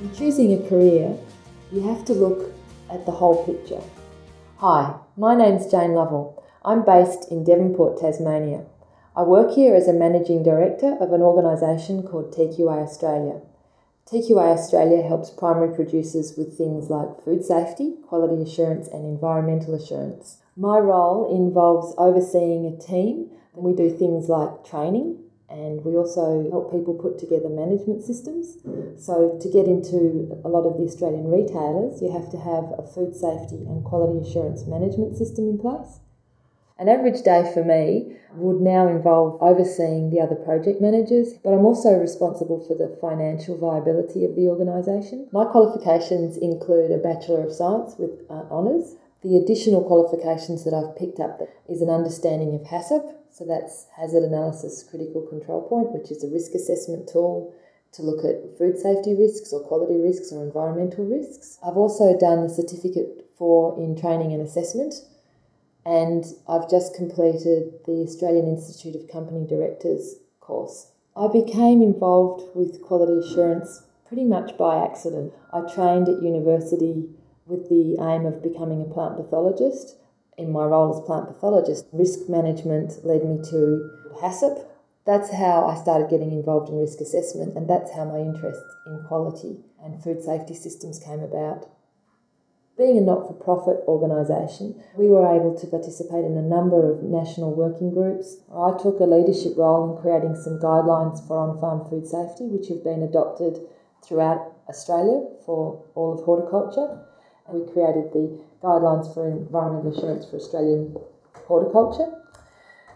In choosing a career, you have to look at the whole picture. Hi, my name's Jane.mov. I'm based in Devonport, Tasmania. I work here as a Managing Director of an organisation called TQA Australia. TQA Australia helps primary producers with things like food safety, quality assurance and environmental assurance. My role involves overseeing a team, and we do things like training, and we also help people put together management systems. So to get into a lot of the Australian retailers, you have to have a food safety and quality assurance management system in place. An average day for me would now involve overseeing the other project managers, but I'm also responsible for the financial viability of the organisation. My qualifications include a Bachelor of Science with honours. The additional qualifications that I've picked up is an understanding of HACCP, so that's Hazard Analysis Critical Control Point, which is a risk assessment tool to look at food safety risks or quality risks or environmental risks. I've also done the Certificate in Training and Assessment, and I've just completed the Australian Institute of Company Directors course. I became involved with quality assurance pretty much by accident. I trained at university with the aim of becoming a plant pathologist. In my role as plant pathologist, risk management led me to HACCP. That's how I started getting involved in risk assessment, and that's how my interest in quality and food safety systems came about. Being a not-for-profit organisation, we were able to participate in a number of national working groups. I took a leadership role in creating some guidelines for on-farm food safety, which have been adopted throughout Australia for all of horticulture. And we created the guidelines for environmental assurance for Australian horticulture.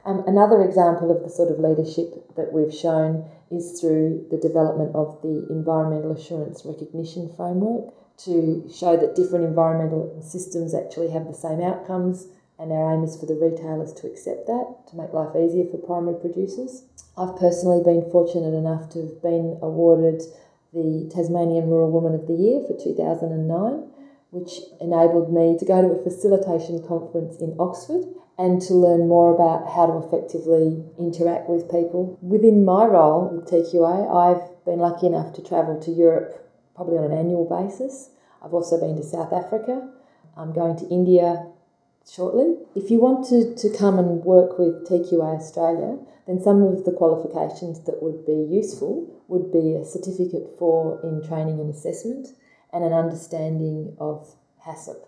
Another example of the sort of leadership that we've shown is through the development of the Environmental Assurance Recognition Framework to show that different environmental systems actually have the same outcomes, and our aim is for the retailers to accept that, to make life easier for primary producers. I've personally been fortunate enough to have been awarded the Tasmanian Rural Woman of the Year for 2009, which enabled me to go to a facilitation conference in Oxford and to learn more about how to effectively interact with people. Within my role with TQA, I've been lucky enough to travel to Europe probably on an annual basis. I've also been to South Africa. I'm going to India shortly. If you wanted to come and work with TQA Australia, then some of the qualifications that would be useful would be a Certificate in Training and Assessment and an understanding of HACCP.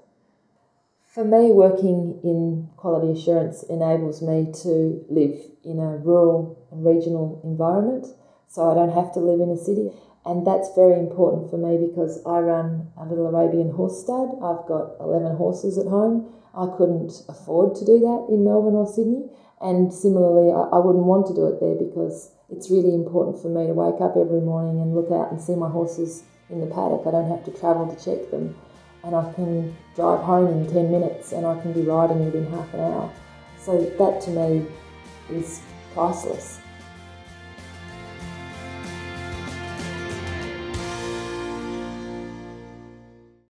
For me, working in quality assurance enables me to live in a rural and regional environment, so I don't have to live in a city. And that's very important for me because I run a little Arabian horse stud. I've got 11 horses at home. I couldn't afford to do that in Melbourne or Sydney. And similarly, I wouldn't want to do it there because it's really important for me to wake up every morning and look out and see my horses in the paddock. I don't have to travel to check them, and I can drive home in 10 minutes and I can be riding within half an hour. So that to me is priceless.